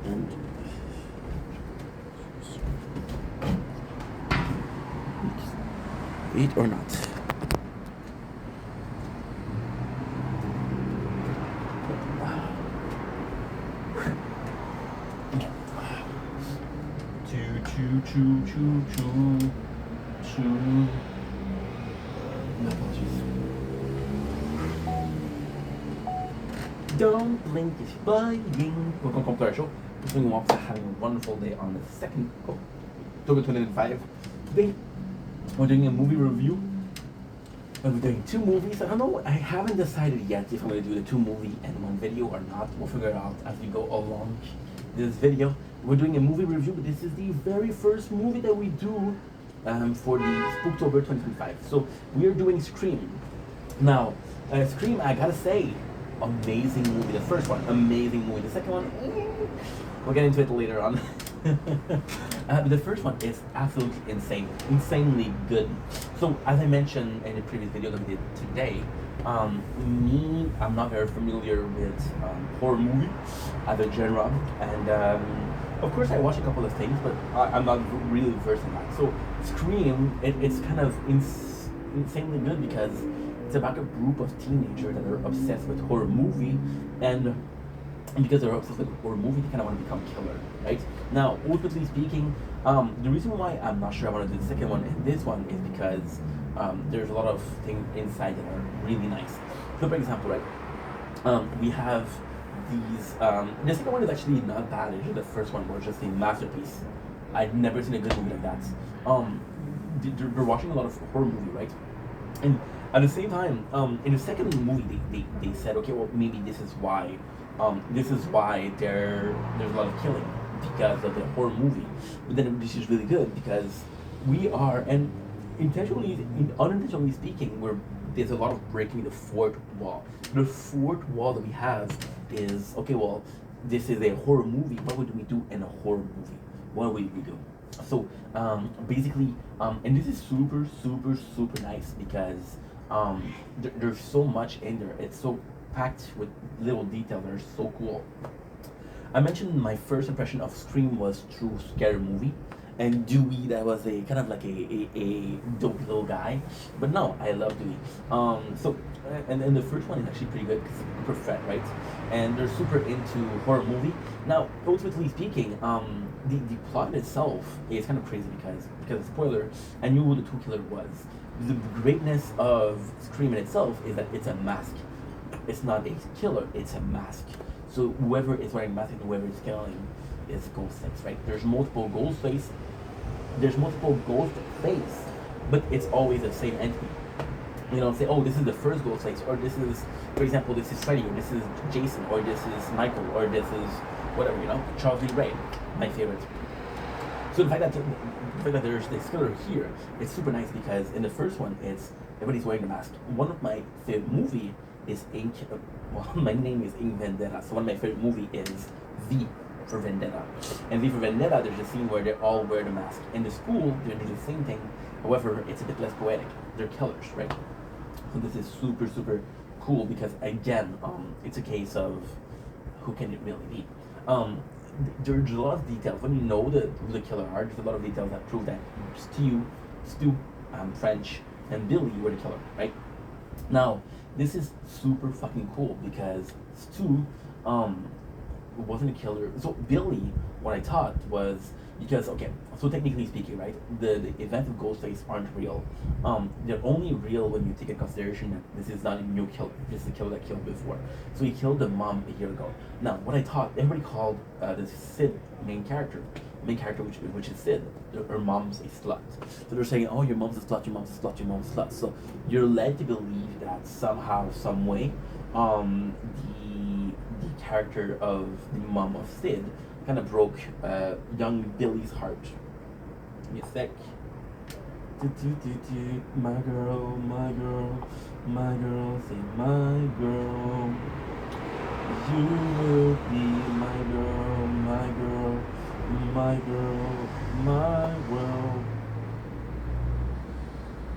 And eat or not. Choo. My apologies. Don't blink, it's flying. Welcome to our show. Doing walks and having a wonderful day on the 2nd of October 2005. Today, we're doing a movie review. And we're doing 2 movies. I don't know, I haven't decided yet if I'm going to do the 2 movie and 1 video or not. We'll figure it out as we go along this video. We're doing a movie review, but this is the very first movie that we do for the Spooktober 2025. So we are doing Scream. Now, Scream, I gotta say, amazing movie. The first one, amazing movie. The second one, we'll get into it later on. But the first one is absolutely insane, insanely good. So as I mentioned in the previous video that we did today, I'm not very familiar with horror movie as a genre, and of course I watch a couple of things, but I'm not really versed in that. So Scream, it's kind of insanely good because it's about a group of teenagers that are obsessed with horror movie, and because they're obsessed with horror movie, they kind of want to become killer, right? Now, ultimately speaking, the reason why I'm not sure I want to do the second one and this one is because there's a lot of things inside that are really nice. So, for example, right, we have these. The second one is actually not bad. Actually, the first one was just a masterpiece. I'd never seen a good movie like that. They're watching a lot of horror movie, right? And at the same time, in the second movie, they said, okay, well, maybe this is why there's a lot of killing because of the horror movie. But then this is really good because we are, and unintentionally speaking, there's a lot of breaking the fourth wall. The fourth wall that we have is, okay, well, this is a horror movie. What would we do in a horror movie? What would we do? So basically, and this is super, super, super nice because there's so much in there. It's so packed with little details that are so cool. I mentioned my first impression of Scream was through Scary Movie, and Dewey, that was a kind of like a dope little guy, but no, I love Dewey. And the first one is actually pretty good because it's super fat, right? And they're super into horror movie. Now, ultimately speaking, the plot itself is kind of crazy because spoiler, I knew who the two killer was. The greatness of Scream in itself is that it's a mask. It's not a killer, it's a mask. So whoever is wearing a mask and whoever is killing is Ghostface, right? There's multiple Ghostface, but it's always the same entity. You know, say, oh, this is the first Ghostface, or this is, for example, this is Freddy, or this is Jason, or this is Michael, or this is whatever, you know, Charles Lee Ray, my favorite. So the fact that there's this killer here, it's super nice because in the first one, it's everybody's wearing a mask. One of my favorite movie is my name is Ink Vendetta, so one of my favorite movie is V for Vendetta. And V for Vendetta, there's a scene where they all wear the mask. In the school, they do the same thing, however, it's a bit less poetic. They're killers, right? So this is super, super cool because, again, it's a case of who can it really be? There's a lot of details. When you know who the killer are, there's a lot of details that prove that Stu, French, and Billy were the killer, right? Now, this is super fucking cool because Stu wasn't a killer. So Billy, what I thought was, because, okay, so technically speaking, right, the events of Ghostface aren't real. They're only real when you take into consideration that this is not a new killer. This is a killer that killed before. So he killed the mom a year ago. Now, what I thought, everybody called the Sid main character, which is Sid, her mom's a slut. So they're saying, oh, your mom's a slut, your mom's a slut, your mom's a slut. So you're led to believe that somehow, some way, the character of the mom of Sid kind of broke young Billy's heart. Give me a sec. My girl, my girl, my girl, say my girl. You will be my girl, my girl, my girl, my world.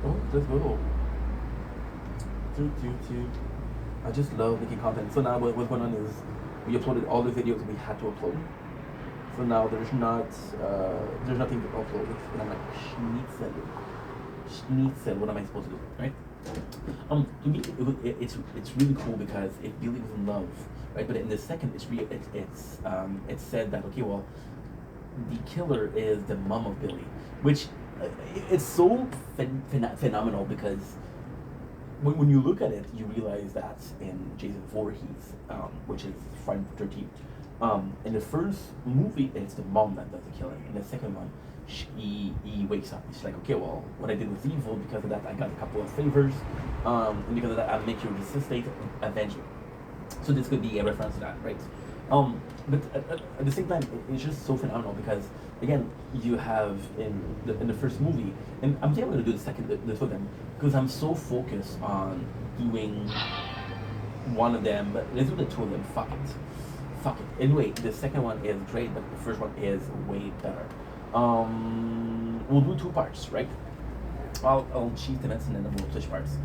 Oh, let's go. I just love making content. So now what's going on is we uploaded all the videos we had to upload. So now there's nothing to upload. And I'm like, Schnitzel, what am I supposed to do, right? To me, it's really cool because it Billy was in love, right? But in the second, it's said that okay, well, the killer is the mom of Billy, which it's so phenomenal because when you look at it, you realize that in Jason Voorhees, which is Friday the 13th, in the first movie, it's the mom that does the killing. In the second one, he wakes up. He's like, okay, well, what I did was evil. Because of that, I got a couple of favors. And because of that, I'll make you resist avenge me. So this could be a reference to that, right? But at the same time, it's just so phenomenal because again, you have in the first movie, and I'm thinking I'm gonna do the two of them because I'm so focused on doing one of them, but let's do the two of them. Fuck it. Anyway, the second one is great, but the first one is way better. We'll do two parts, right? I'll cheat the next and then we'll switch parts.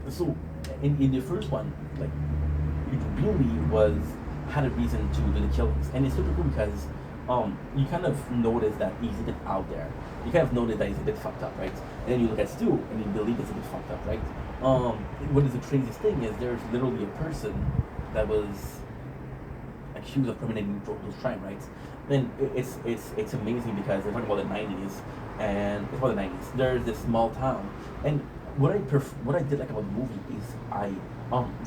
So in the first one, like it really had a reason to do the killings, and it's super cool because you kind of notice that he's a bit out there. You kind of notice that he's a bit fucked up, right? And then you look at Stu and you believe he's a bit fucked up, right? What is the craziest thing is there's literally a person that was accused of committing those crimes, right? Then it's amazing because they're talking about the 90s, and it's about the 90s. There's this small town, and what I did like about the movie is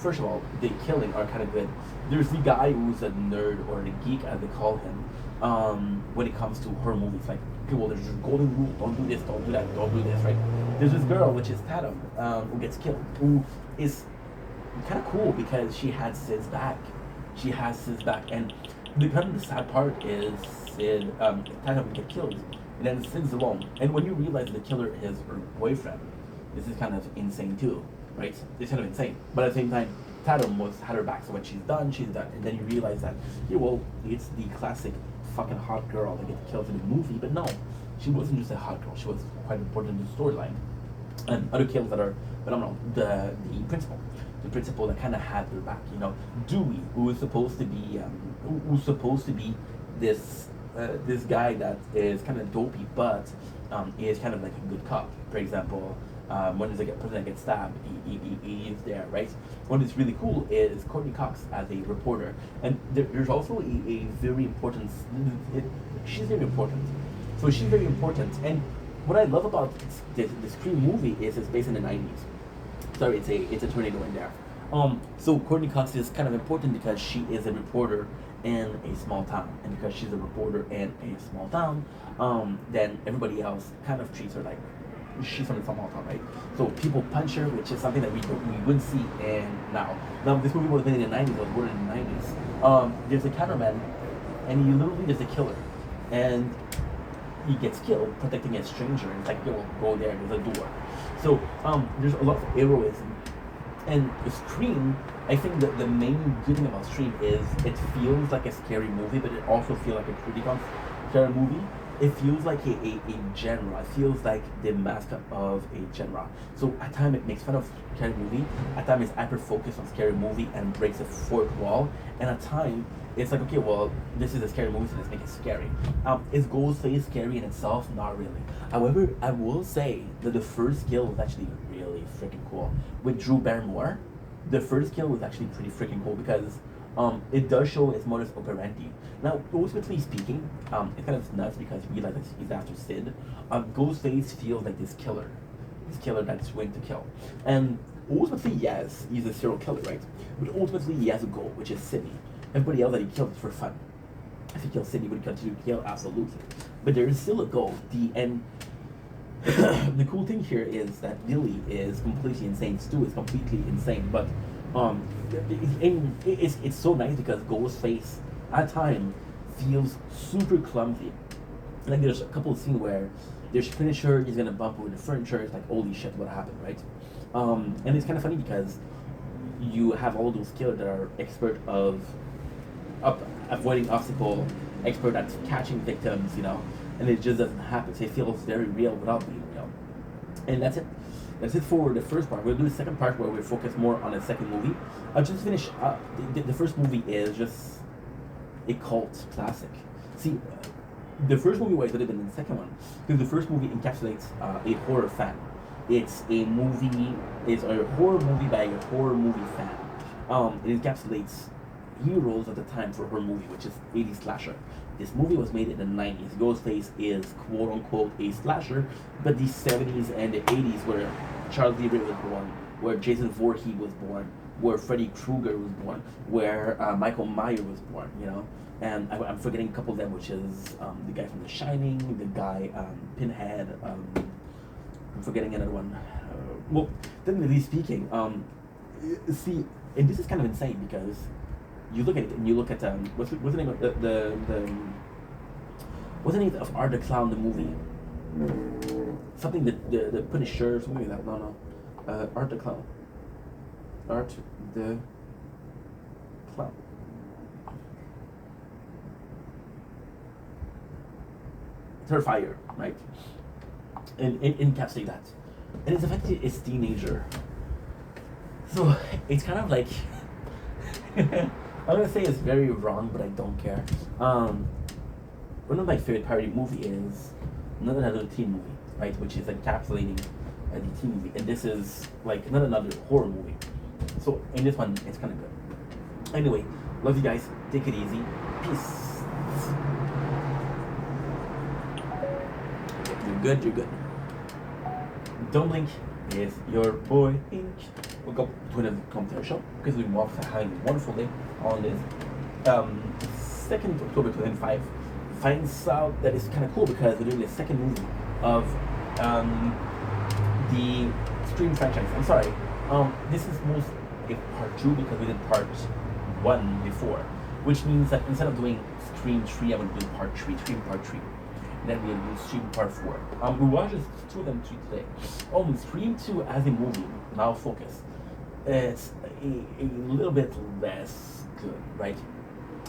first of all, the killing are kind of good. There's the guy who's a nerd or the geek as they call him. When it comes to horror movies, like okay, well, there's a golden rule: don't do this, don't do that, don't do this, right? There's this girl, which is Tatum, who gets killed, who is kind of cool because she has Sid's back. And the sad part is Sid, Tatum get killed, and then Sid's alone. And when you realize the killer is her boyfriend, this is kind of insane too, right? It's kind of insane, but at the same time, Tatum had her back. So when she's done, and then you realize that, yeah, well, it's the classic fucking hot girl that gets killed in the movie, but no, she wasn't just a hot girl. She was quite important in the storyline. And other kills that are phenomenal. The principal that kind of had their back. You know, Dewey, who is supposed to be this guy that is kind of dopey, but is kind of like a good cop. For example, when there's like a person that gets stabbed, he is there, right? What is really cool is Courtney Cox as a reporter, and there's also a very important. She's very important. So she's very important, and what I love about the Scream movie is it's based in the 90s. Sorry, it's a tornado in there. So Courtney Cox is kind of important because she is a reporter in a small town, and because she's a reporter in a small town, then everybody else kind of treats her like she's from a small town, right? So people punch her, which is something that we wouldn't see in now. Now this movie was made in the 90s, was born in the 90s. There's a cameraman, and he literally is a killer, and he gets killed protecting a stranger. And it's like, yo, go there, there's a door. So there's a lot of heroism. And Scream, I think that the main good thing about Scream is it feels like a scary movie, but it also feels like a pretty scary movie. It feels like a genre. It feels like the mascot of a genre. So at times it makes fun of scary movie. At times it's hyper focused on scary movie and breaks the fourth wall. And at times it's like, okay, well, this is a scary movie, so let's make it scary. Is Ghostface scary in itself? Not really. However, I will say that the first kill was actually really freaking cool. With Drew Barrymore, the first kill was actually pretty freaking cool because it does show his modus operandi. Now, ultimately speaking, it's kind of nuts because you realize that he's after Sid. Ghostface feels like this killer that's going to kill. And ultimately, yes, he's a serial killer, right? But ultimately, he has a goal, which is Sidney. Everybody else that he killed is for fun. If he killed Sidney, would he continue to kill? Absolutely. But there is still a goal. The cool thing here is that Billy is completely insane. Stu is completely insane. But it's so nice because Ghostface at time feels super clumsy. Like there's a couple of scenes where there's furniture, he's gonna bump over the furniture. It's like, holy shit, what happened, right? And it's kind of funny because you have all those killers that are expert of avoiding obstacle, expert at catching victims, you know, and it just doesn't happen. So it feels very real without being real. And that's it. That's it for the first part. We'll do the second part where we focus more on the second movie. I'll just finish. The first movie is just a cult classic. See, the first movie was better than the second one because the first movie encapsulates a horror fan. It's a movie. It's a horror movie by a horror movie fan. It encapsulates heroes at the time for her movie, which is 80s slasher. This movie was made in the 90s. Ghostface is quote unquote a slasher, but the 70s and the 80s where Charles Lee Ray was born, where Jason Voorhees was born, where Freddy Krueger was born, where Michael Myers was born, you know? And I'm forgetting a couple of them, which is the guy from The Shining, the guy Pinhead, I'm forgetting another one. Well, technically speaking, see, and this is kind of insane because you look at it and you look at what's the name of the what's the name of Art the Clown, the movie? Something the Punisher, something like that. No, Art the Clown. Art the Clown. Terrifier, right? And encapsulate that. And it's affected its teenager. So it's kind of like I'm gonna say it's very wrong, but I don't care. One of my favorite parody movie is not another teen movie, right? Which is encapsulating the teen movie, and this is like not another horror movie. So in this one, it's kind of good. Anyway, love you guys. Take it easy. Peace. You're good. You're good. Don't blink. It's your boy Ink. Welcome to another commentary show because we want to have a wonderful day on this 2nd October 2005. Finds out that it's kind of cool because we're doing the second movie of the Scream franchise. I'm sorry, this is most a part 2 because we did part 1 before, which means that instead of doing Scream 3, I'm going to do part 3, Scream part 3. Then we'll do Scream Part 4. We watched 2 of them today. Scream 2 as a movie, now focus. It's a little bit less good, right?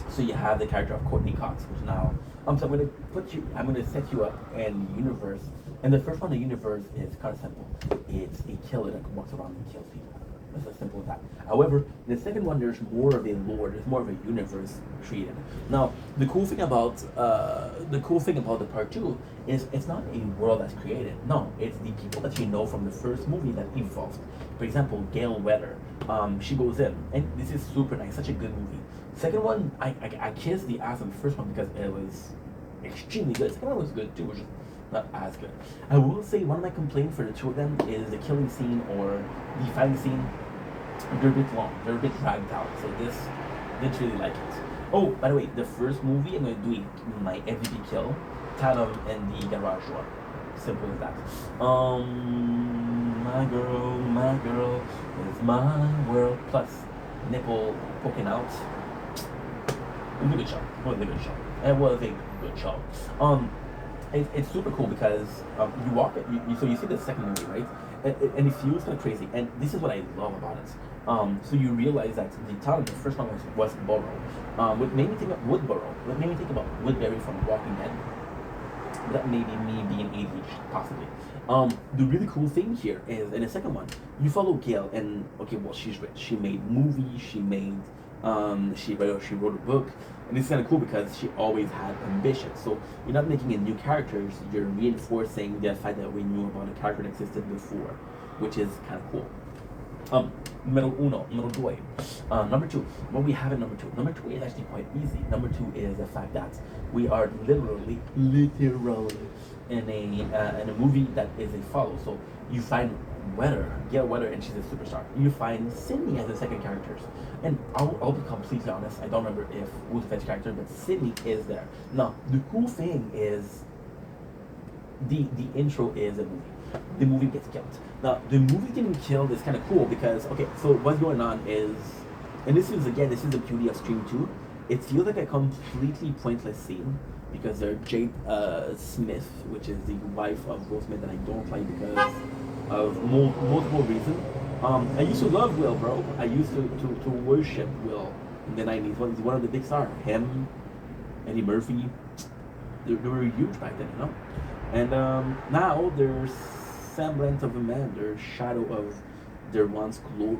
So you have the character of Courtney Cox, which now so I'm gonna set you up in the universe. And the first one, the universe is kind of simple. It's a killer that walks around and kills people. It's as simple as that. However, in the second one, there's more of a lore. There's more of a universe created. Now, the cool thing about the part 2 is it's not a world that's created. No, it's the people that you know from the first movie that evolved. For example, Gail Weather. She goes in, and this is super nice. Such a good movie. Second one, I kissed the ass on the first one because it was extremely good. The second one was good too, which is not as good. I will say one of my complaints for the 2 of them is the killing scene or the fighting scene. They're a bit long. They're a bit dragged out. So this didn't really like it. Oh, by the way, the first movie I'm going to do my MVP kill, Tatum and the garage door. Simple as that. My girl is my world. Plus nipple poking out. It was a good show. It was a good show. It was a good show. It's super cool because you walk it. So you see the second movie, right? And it feels kind of crazy. And this is what I love about it. So you realize that the town, the first one was Borough. What made me think of Woodborough? What made me think about Woodbury from Walking Dead? That may be me being ADHD, possibly. The really cool thing here is in the second one, you follow Gail, and okay, well, she's rich. She made movies. She made. She wrote a book, and it's kind of cool because she always had ambition. So you're not making a new characters; you're reinforcing the fact that we knew about a character that existed before, which is kind of cool. Number 2. Number 2. What we have in number 2. Number 2 is actually quite easy. Number 2 is the fact that we are literally in a movie that is a follow. So you find Gail Weather, and she's a superstar. You find Sydney as the second characters. And I'll be completely honest, I don't remember if who's the first character, but Sydney is there. Now, the cool thing is the intro is a movie. The movie gets killed. Now, the movie getting killed is kind of cool because, okay, so what's going on is, and this is the beauty of Scream 2. It feels like a completely pointless scene because there's Jade Smith, which is the wife of Will Smith, that I don't like because of multiple reasons. I used to love Will, bro. I used to worship Will in the 90s. He's one of the big stars. Him, Eddie Murphy, they were huge back then, you know? And now there's semblance of a man, their shadow of their once glory.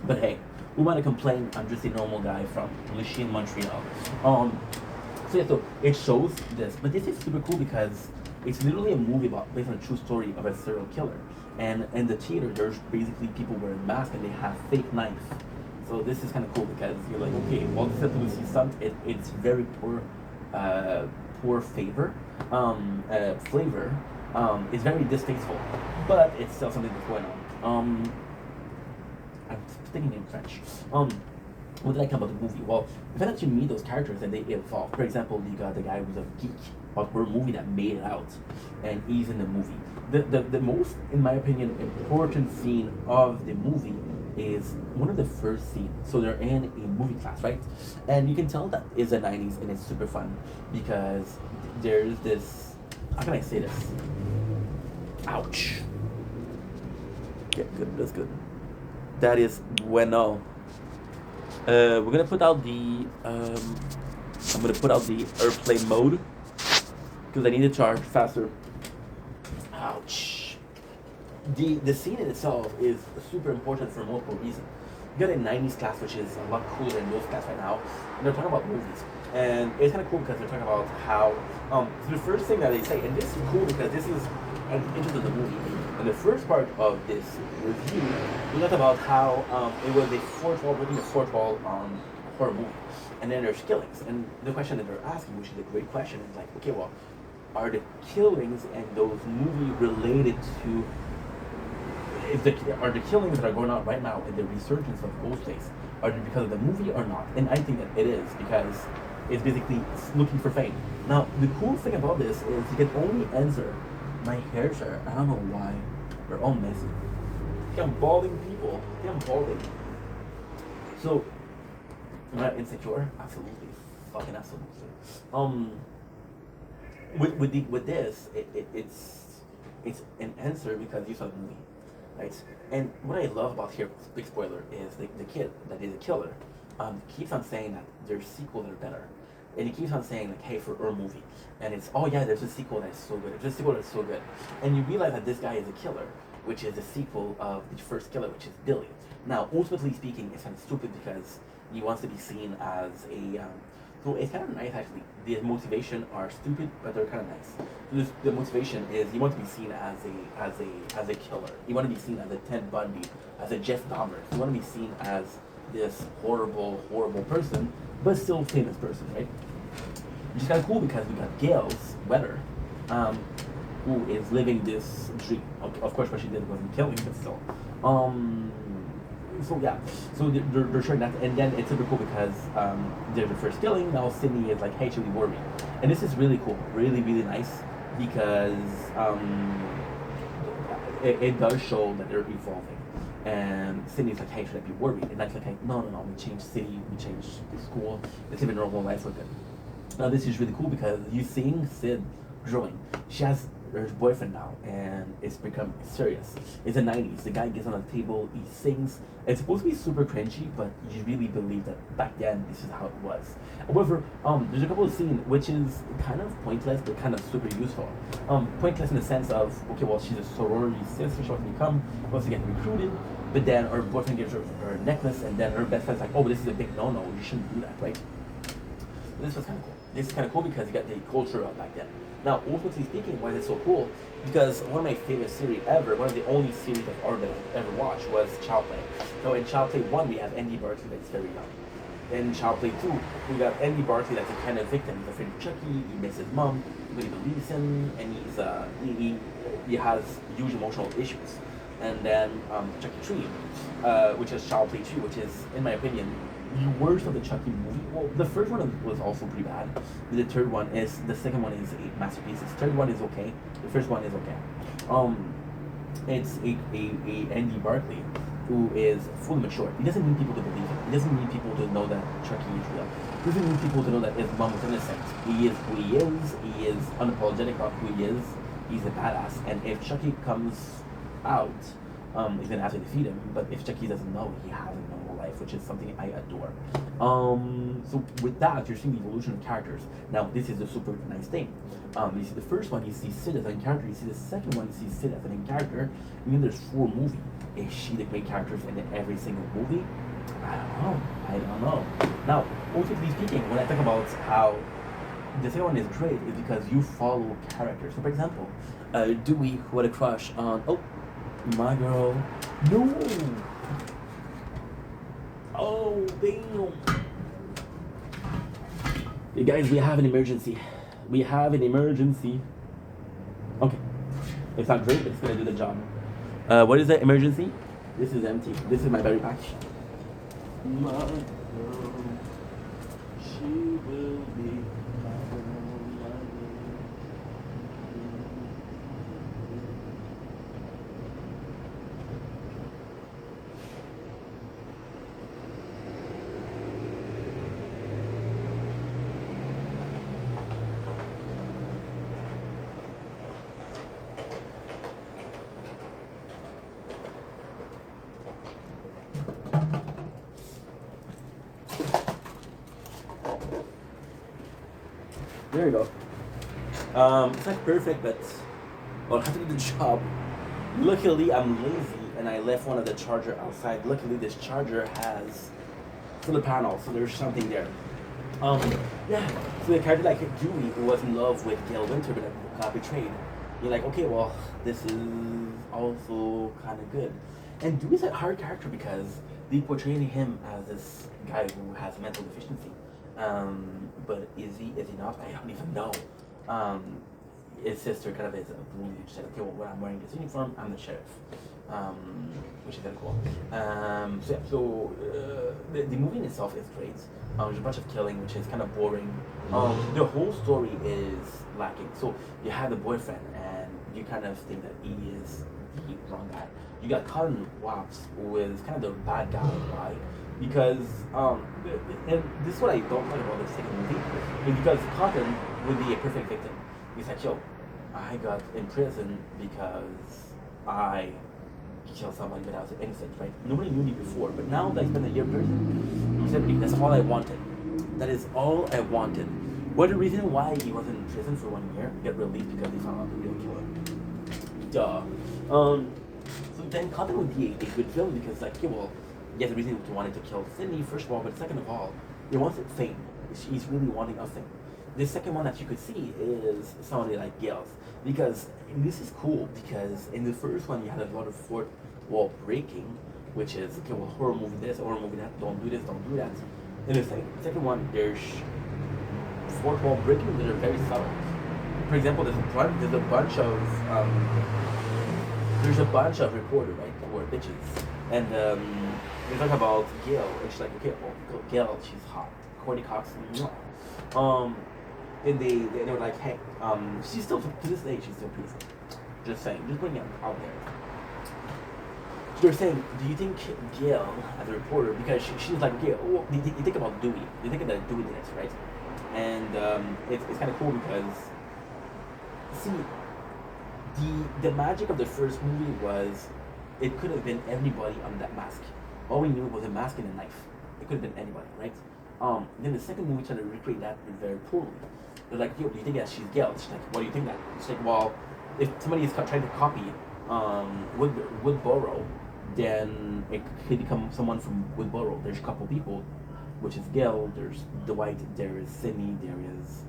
But hey, who am I to complain? I'm just a normal guy from Lachine, Montreal. So yeah, so it shows this, but this is super cool because it's literally a movie about based on a true story of a serial killer. And in the theater, there's basically people wearing masks and they have fake knives. So this is kind of cool because you're like, okay, well, this is Lucy Stunt. It's very poor flavor. It's very distasteful, but it's still something that's going on. I'm thinking in French. What did I come about the movie? Well, the fact that you meet those characters and they evolve. For example, you got the guy who's a geek about a movie that made it out, and he's in the movie. The most, in my opinion, important scene of the movie is one of the first scenes. So they're in a movie class, right? And you can tell that it's the 90s and it's super fun because there's this, how can I say this? Ouch. Yeah, good, that's good. That is bueno. We're gonna put out the I'm gonna put out the airplane mode because I need to charge faster. Ouch. The scene in itself is super important for multiple reasons. You got a 90s class which is a lot cooler than most class right now, and they're talking about movies. And it's kind of cool because they're talking about how so the first thing that they say, and this is cool because this is an interest in the movie. And the first part of this review, we talked about how it was a breaking the fourth wall on a horror movie. And then there's killings. And the question that they're asking, which is a great question, is like, okay, well, are the killings and those movies related to, are the killings that are going on right now and the resurgence of Ghostface, are they because of the movie or not? And I think that it is because it's basically looking for fame. Now, the cool thing about this is you can only answer. My hairs are, I don't know why, they're all messy. I'm balding, people. I'm balding. So, am I insecure? Absolutely. Fucking absolutely. With this, it's an answer because you saw the movie, right? And what I love about here, big spoiler, is the kid that is a killer keeps on saying that there's sequels that are better. And he keeps on saying like, hey, for our movie. And it's, oh yeah, there's a sequel that's so good. There's a sequel that's so good. And you realize that this guy is a killer, which is a sequel of the first killer, which is Billy. Now, ultimately speaking, it's kind of stupid because he wants to be seen as a, so it's kind of nice actually. The motivation are stupid, but they're kind of nice. So the motivation is you want to be seen as a killer. You want to be seen as a Ted Bundy, as a Jeff Dahmer. You want to be seen as this horrible person, but still famous person, right? Which is kind of cool because we got Gail's Weather, who is living this dream. Of course, what she did wasn't killing, but still. So yeah, so they're showing that, and then it's super cool because they're the first killing. Now Sydney is like, hey, should we worry? And this is really cool, really nice because it does show that they're evolving. And Sydney's like, hey, should I be worried? And that's like, hey, no, we changed city, we changed school, let's live a normal life, we're good. Now this is really cool because you're seeing Sid growing. She has her boyfriend now, and it's become serious. It's the 90s. The guy gets on the table, he sings. It's supposed to be super cringy, but you really believe that back then this is how it was. However, there's a couple of scenes which is kind of pointless, but kind of super useful. Pointless in the sense of, okay, well, she's a sorority sister, she wants to become, wants to get recruited, but then her boyfriend gives her necklace, and then her best friend's like, oh, but this is a big no-no, you shouldn't do that, right? This was kind of cool. This is kind of cool because you got the culture of back then. Now, ultimately speaking, why is it so cool? Because one of my favorite series ever, one of the only series of art that I've ever watched was Child Play. So in Child Play 1, we have Andy Barclay that's very young. In Child Play 2, we got Andy Barclay that's a kind of victim. He's afraid of Chucky, he misses his mom, nobody believes him, and he has huge emotional issues. And then Chucky 3, which is Child Play 2, which is, in my opinion, the worst of the Chucky movie. Well, the first one was also pretty bad. The second one is a masterpiece. The third one is okay. The first one is okay. It's a Andy Barclay who is fully mature. He doesn't need people to believe him. He doesn't need people to know that Chucky is real. He doesn't need people to know that his mom is innocent. He is who he is. He is unapologetic about who he is. He's a badass. And if Chucky comes out, he's gonna have to defeat him. But if Chucky doesn't know, he has a normal life. life, which is something I adore. So with that, you're seeing the evolution of characters. Now, this is the super nice thing. You see the first one, you see Sid as a main character. You see the second one, you see Sid as a main character. And then there's 4 movies. Is she the main characters in every single movie? I don't know. I don't know. Now, ultimately speaking, when I think about how the second one is great, is because you follow characters. So, for example, Dewey, who had a crush on, oh, my girl. No! Oh, damn. You guys, we have an emergency. We have an emergency. Okay. It's not great, but it's gonna do the job. What is the emergency? This is empty. This is my battery pack. My girl, she will be there you go. It's not perfect, but I'll have to do the job. Luckily, I'm lazy and I left one of the charger outside. Luckily, this charger has solar panel, so there's something there. Yeah. So the character like Dewey, who was in love with Gail Winter, but got betrayed. You're like, okay, well, this is also kind of good. And Dewey's a hard character because they portraying him as this guy who has mental deficiency. But is he not? I don't even know. His sister kind of is a bully. She said, okay, well, when I'm wearing this uniform, I'm the sheriff. Which is kind of cool. The movie in itself is great. There's a bunch of killing, which is kind of boring. The whole story is lacking. So you have the boyfriend, and you kind of think that he is the wrong guy. You got Cotton Watts, who is kind of the bad guy. Why? Because and this is what I don't like about the second movie, is because Cotton would be a perfect victim. He's like, yo, I got in prison because I killed somebody but I was innocent, right? Nobody knew me before, but now that I spent a year in prison, he said, that's all I wanted. That is all I wanted. What the reason why he was in prison for 1 year? Get released because they found out the real killer. Duh. So then Cotton would be a good villain because, like, yeah, well, he has a reason to wanting to kill Sydney, first of all, but second of all, he wants fame. He's really wanting a fame. The second one that you could see is somebody like Gales. Because this is cool because in the first one you had a lot of fourth wall breaking, which is, okay, well, horror movie this, horror movie that, don't do this, don't do that. In the second one, there's fourth wall breaking that are very subtle. For example, there's a bunch of reporters, right, who are bitches. And they talk about Gail, and she's like, okay, well, Gail, she's hot. Courtney Cox, and they were like, hey, she's still, to this day, she's still beautiful. Just saying, just putting it out there. So they're saying, do you think Gail, as a reporter, because she's like, Gail, well, you think about Dewey, you think about Dewey this, right? And it's kind of cool because, see, the magic of the first movie was, it could have been anybody on that mask. All we knew was a mask and a knife. It could have been anybody, right? Then the second movie tried to recreate that very poorly. They're like, yo, do you think that she's Gail? She's like, what do you think that? She's like, well, if somebody is trying to copy Woodborough, then it could become someone from Woodborough. There's a couple people, which is Gail, there's Dwight, there is Sydney, there is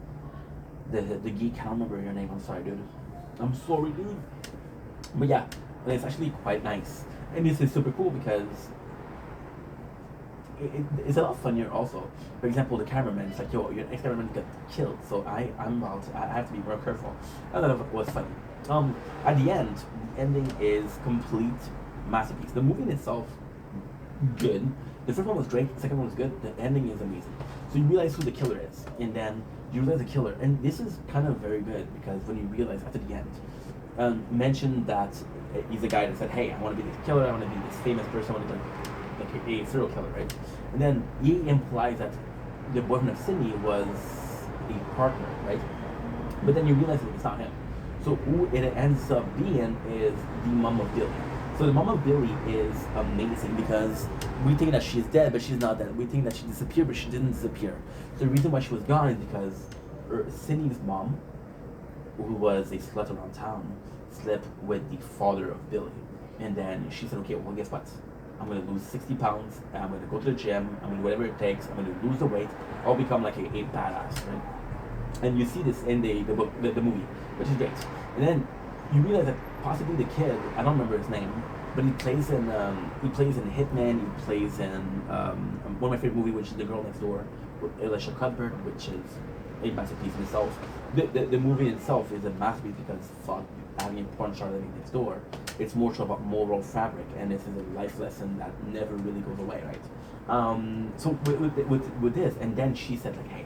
the geek, I don't remember your name, I'm sorry, dude. I'm sorry, dude. But yeah, it's actually quite nice. And this is super cool because it's a lot funnier also. For example, the cameraman is like, yo, your ex-cameraman got killed, so I have to be more careful. I thought it was funny. At the end, the ending is complete masterpiece. The movie in itself, good. The first one was great, the second one was good, the ending is amazing. So you realize who the killer is, and then you realize the killer, and this is kind of very good, because when you realize after the end, mentioned that he's the guy that said, hey, I want to be this killer, I want to be this famous person, I want to be like a serial killer, right? And then he implies that the boyfriend of Sydney was a partner, right? But then you realize that it's not him. So who it ends up being is the mom of Dylan. So the mom of Billy is amazing because we think that she's dead, but she's not dead. We think that she disappeared, but she didn't disappear. The reason why she was gone is because Sydney's mom, who was a slut around town, slept with the father of Billy. And then she said, okay, well, guess what? I'm going to lose 60 pounds, and I'm going to go to the gym, I'm going to do whatever it takes, I'm going to lose the weight, I'll become like a badass, right? And you see this in the book, the movie, which is great. And then you realize that possibly the kid, I don't remember his name, but he plays in Hitman, he plays in one of my favorite movies, which is The Girl Next Door, with Elisha Cuthbert, which is a masterpiece in itself. The movie itself is a masterpiece because fuck, having a porn star living next door, it's more so about moral fabric, and this is a life lesson that never really goes away, right? So with this, and then she said like, hey,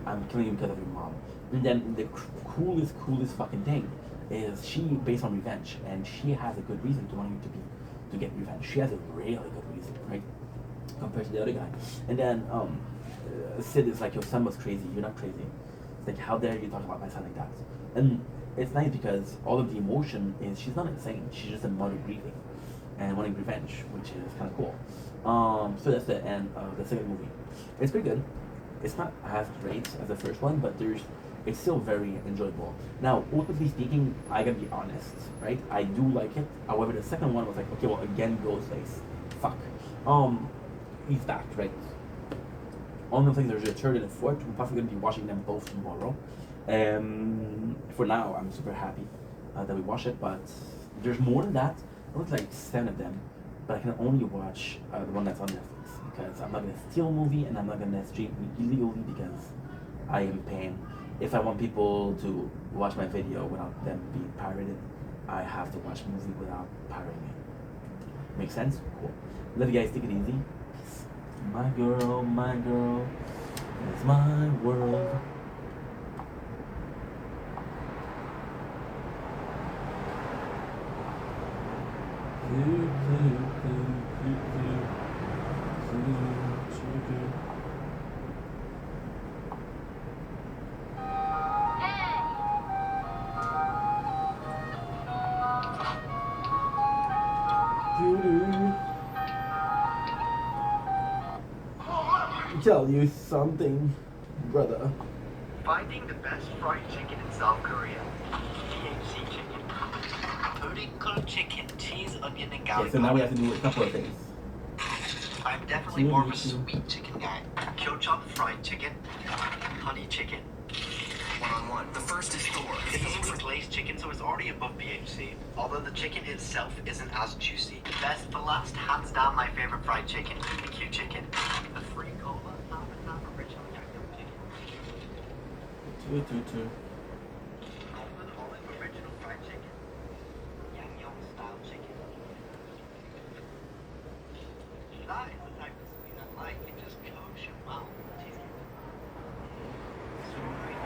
I'm killing you because of your mom. And then the coolest fucking thing is she based on revenge, and she has a good reason to want you to get revenge. She has a really good reason, right? Compared to the other guy. And then Sid is like, your son was crazy, you're not crazy. It's like, how dare you talk about my son like that? And it's nice because all of the emotion is, she's not insane, she's just a mother grieving and wanting revenge, which is kind of cool. So that's the end of the second movie. It's pretty good. It's not as great as the first one, but it's still very enjoyable. Now, ultimately speaking, I gotta be honest, right? I do like it. However, the second one was like, okay, well, again, Ghostface. Fuck. He's back, right? On the thing, there's a third and a fourth. We're possibly gonna be watching them both tomorrow. For now, I'm super happy that we watch it, but there's more than that. There's like 7 of them, but I can only watch the one that's on Netflix because I'm not gonna steal a movie and I'm not gonna stream illegally because I am paying. If I want people to watch my video without them being pirated, I have to watch the movie without pirating it. Make sense? Cool. Love you guys. Take it easy. Peace. My girl, is my world. Tell you something, brother. Finding the best fried chicken in South Korea. BHC chicken. Booty cooked chicken, cheese, onion, and garlic. Okay, so now we have to do a couple of things. I'm definitely more of a sweet chicken guy. Kyochop fried chicken, honey chicken. One-on-one. The first is Thor. It's a fully glazed chicken, so it's already above BHC. Although the chicken itself isn't as juicy. Best for last, hands down my favorite fried chicken, BBQ chicken. The free cola, half and half original Yangnam chicken. Golden olive original fried chicken. Yangnam style chicken. That is the type of sweet I like. It just coats your mouth. Cheesy. Strawberry.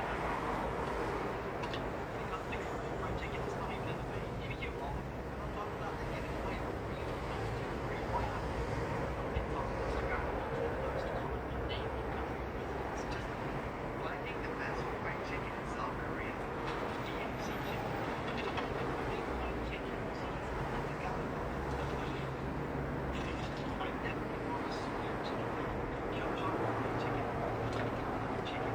Because the Korean fried chicken is not even in the bay. Even you all. I'm talking about the getting away from real free oil. It's on Instagram. Post comment your name and country of residence. Just finding the best fried chicken in South Korea. DMC chicken. Big fried chicken, cheese, and the garlic. I definitely want a sweet chicken. Kyochop fried chicken. Chicken.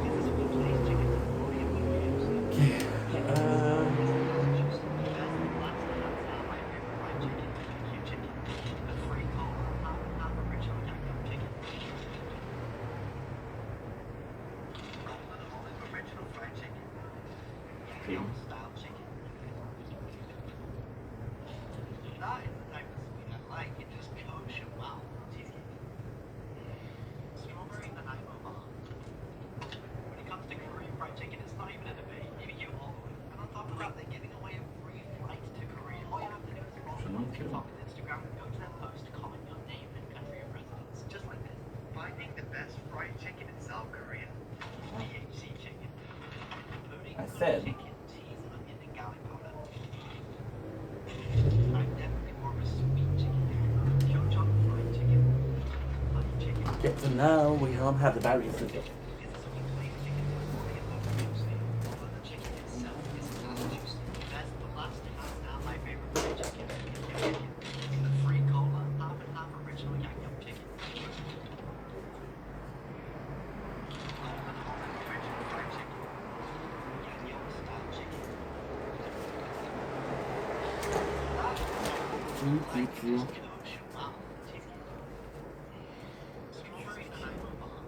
This is a glazed chicken. Only a good BMC. Strawberry Nanaimo bar. When it comes to Korean fried chicken, it's not even in a debate. Maybe you all would. And on top of that, they're giving away a free flight to Korea. All you have to do is follow them on TikTok and Instagram and go to their post, comment your name and country of residence. Just like this. Finding the best fried chicken in South Korea. BHC chicken. Including I said. chicken, cheese, onion, and garlic powder. I'm definitely more of a sweet chicken guy. Kyochop fried chicken. Honey chicken. Okay, so now we don't have the batteries to go. True. Wow, tasty. Strawberry dynamo bomb.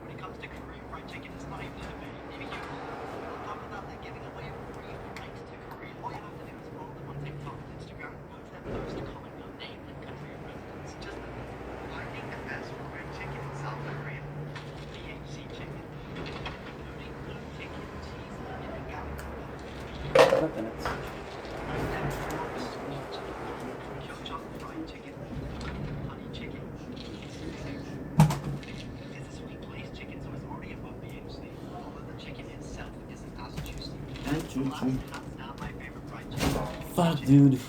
When it comes to Korean fried chicken, it's not even a debate. Maybe you on top of that, they're giving away free flights to Korea. All you have to do is follow them on TikTok and Instagram. Post them post to comment your name and country of residence. Just finding the best fried chicken in South Korea. DHC chicken. Including beef chicken, cheese, onion, and garlic. Nothing else. Kyojang fried chicken, honey chicken. It's a sweet glazed chicken, so it's already above BHC. Although the chicken itself isn't as juicy. True. Hands down my favorite fried chicken. Fuck, dude.